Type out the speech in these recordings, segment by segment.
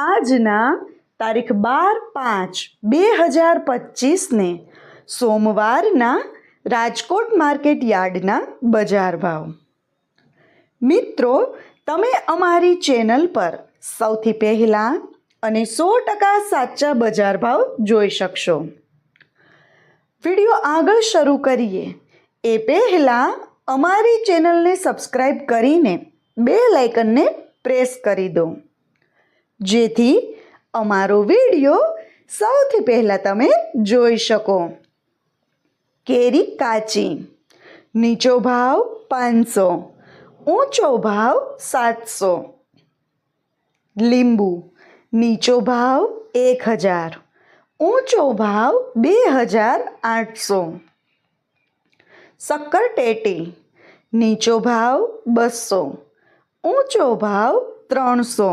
આજના તારીખ 12/5/2025 સોમવારના રાજકોટ માર્કેટ યાર્ડના બજાર ભાવ. મિત્રો, તમે અમારી ચેનલ પર સૌથી પહેલાં અને 100% સાચા બજાર ભાવ જોઈ શકશો. વિડીયો આગળ શરૂ કરીએ એ પહેલાં અમારી ચેનલને સબસ્ક્રાઈબ કરીને બેલ આઇકનને પ્રેસ કરી દો, જેથી અમારો વિડીયો સૌથી પહેલાં તમે જોઈ શકો. કેરી કાચી, નીચો ભાવ 500, ઊંચો ભાવ 700. લીંબુ, નીચો ભાવ 1000, ઊંચો ભાવ 2800. શક્કરટેટી, નીચો ભાવ 200, ઊંચો ભાવ 300.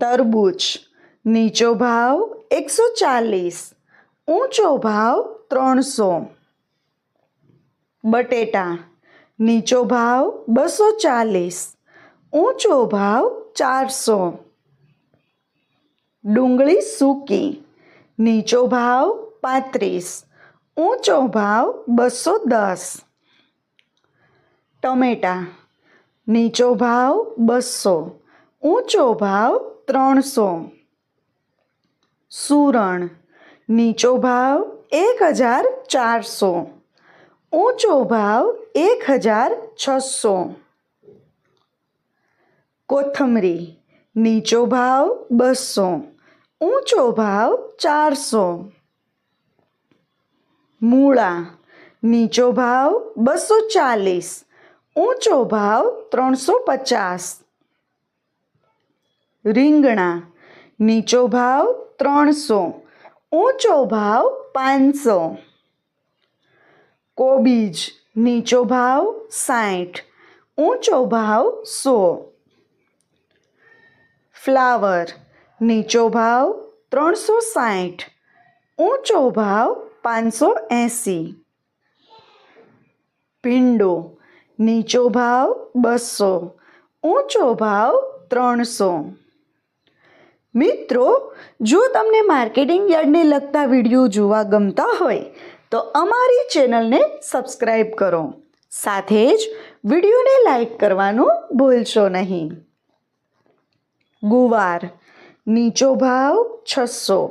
તરબૂચ, નીચો ભાવ 140, ઊંચો ભાવ 300. બટેટા, નીચો ભાવ 240, ઊંચો ભાવ 400. ડુંગળી સૂકી, નીચો ભાવ 35, ઊંચો ભાવ 210. ટમેટા, નીચો ભાવ 200, ઊંચો ભાવ 300. સૂરણ, નીચો ભાવ 1400, ઊંચો ભાવ 1600. કોથમરી, નીચો ભાવ 200, ઊંચો ભાવ 400. મૂળા, નીચો ભાવ 240, ઊંચો ભાવ 350. રીંગણા, નીચો ભાવ 300, ઊંચો ભાવ 500. કોબીજ, નીચો ભાવ 60, ઊંચો ભાવ 100. ફ્લાવર, નીચો ભાવ 360, ઊંચો ભાવ 580. ભીંડો, નીચો ભાવ 200, ઊંચો ભાવ 300. મિત્રો, જો તમને માર્કેટિંગ યાર્ડને લગતા વિડીયો જોવા ગમતા હોય તો અમારી ચેનલને સબસ્ક્રાઈબ કરો. સાથે જ વિડીયોને લાઈક કરવાનું ભૂલશો નહીં. ગુવાર, નીચો ભાવ 600,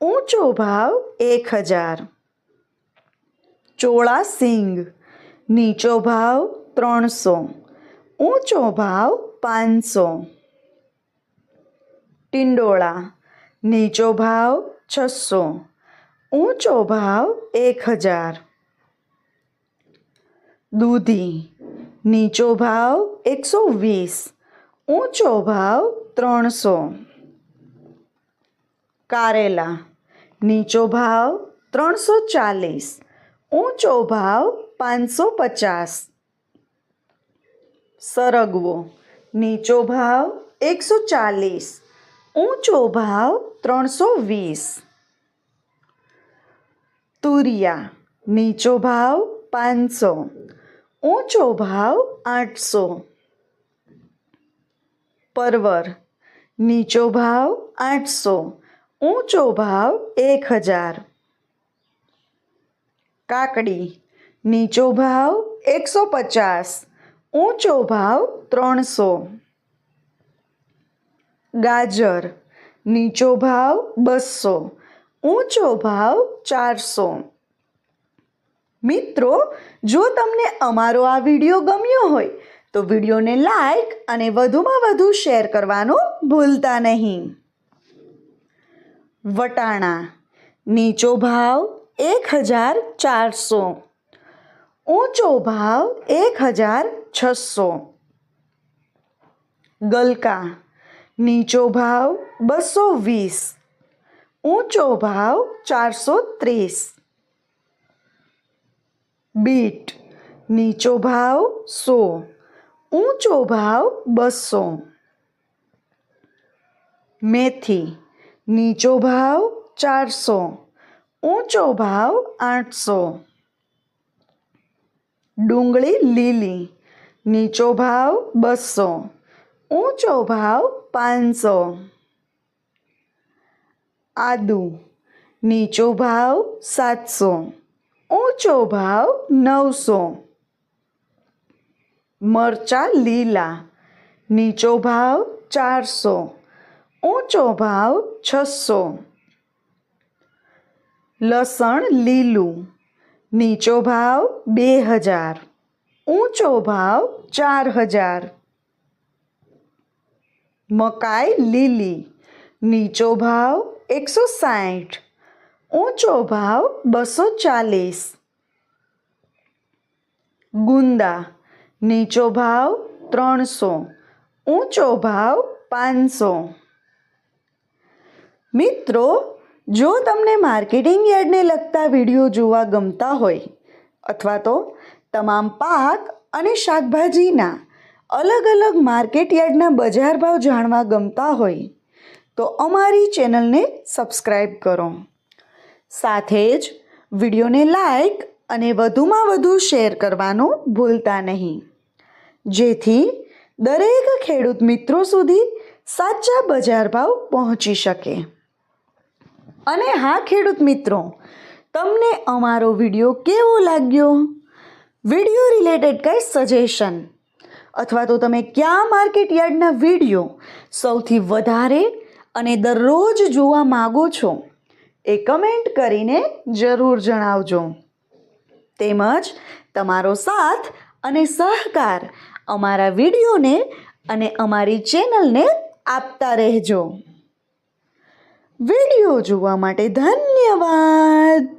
ઊંચો ભાવ 1000. ચોળા સિંગ, નીચો ભાવ 300, ઊંચો ભાવ 500. ટિંડોળા, નીચો ભાવ 600, ઊંચો ભાવ 1000. દૂધી, નીચો ભાવ 120, ઊંચો ભાવ 300. કારેલા, નીચો ભાવ 340, ઊંચો ભાવ 550. સરગવો, નીચો ભાવ 140, ઊંચો ભાવ 320. તુરિયા, નીચો ભાવ 500, ઊંચો ભાવ 800. પરવર, નીચો ભાવ 800, ઊંચો ભાવ 1000. કાકડી, નીચો ભાવ 150, ઊંચો ભાવ 300. ગાજર, નીચો ભાવ 200, ઊંચો ભાવ 400. મિત્રો, જો તમને અમારો આ વિડીયો ગમ્યો હોય તો વિડીયોને લાઈક અને વધુમાં વધુ શેર કરવાનું ભૂલતા નહીં. વટાણા, નીચો ભાવ 1400, ઊંચો ભાવ 1600. ગલકા, નીચો ભાવ 220, ઊંચો ભાવ 430. બીટ, નીચો ભાવ 100, ઊંચો ભાવ 200. મેથી, નીચો ભાવ 400, ઊંચો ભાવ 800. ડુંગળી લીલી, નીચો ભાવ 200, ઊંચો ભાવ 500. આદુ નીચો ભાવ 700, ઊંચો ભાવ 900. મરચાં લીલા નીચો ભાવ 400, ઊંચો ભાવ 600. લસણ લીલું નીચો ભાવ 2000, ઊંચો ભાવ 4000. મકાઈ લીલી નીચો ભાવ 160, ઊંચો ભાવ 240. ગુંદા નીચો ભાવ 300, ઊંચો ભાવ 500. મિત્રો, જો તમને માર્કેટિંગ યાર્ડને લગતા વિડીયો જોવા ગમતા હોય અથવા તો તમામ પાક અને શાકભાજીના અલગ અલગ માર્કેટ યાર્ડના બજાર ભાવ જાણવા ગમતા હોય તો અમારી ચેનલને સબસ્ક્રાઈબ કરો. સાથે જ વિડીયોને લાઈક અને વધુમાં વધુ શેર કરવાનું ભૂલતા નહીં, જેથી દરેક ખેડૂત મિત્રો સુધી સાચા બજાર ભાવ પહોંચી શકે. અને હા ખેડૂત મિત્રો, તમને અમારો વિડીયો કેવો લાગ્યો? વિડીયો રિલેટેડ કંઈ સજેશન અથવા તો તમે કયા માર્કેટ યાર્ડના વિડીયો સૌથી વધારે અને દરરોજ જોવા માગો છો એ કમેન્ટ કરીને જરૂર જણાવજો. તેમજ તમારો સાથ અને સહકાર અમારા વિડીયોને અને અમારી ચેનલને આપતા રહેજો. વિડીયો જોવા માટે ધન્યવાદ.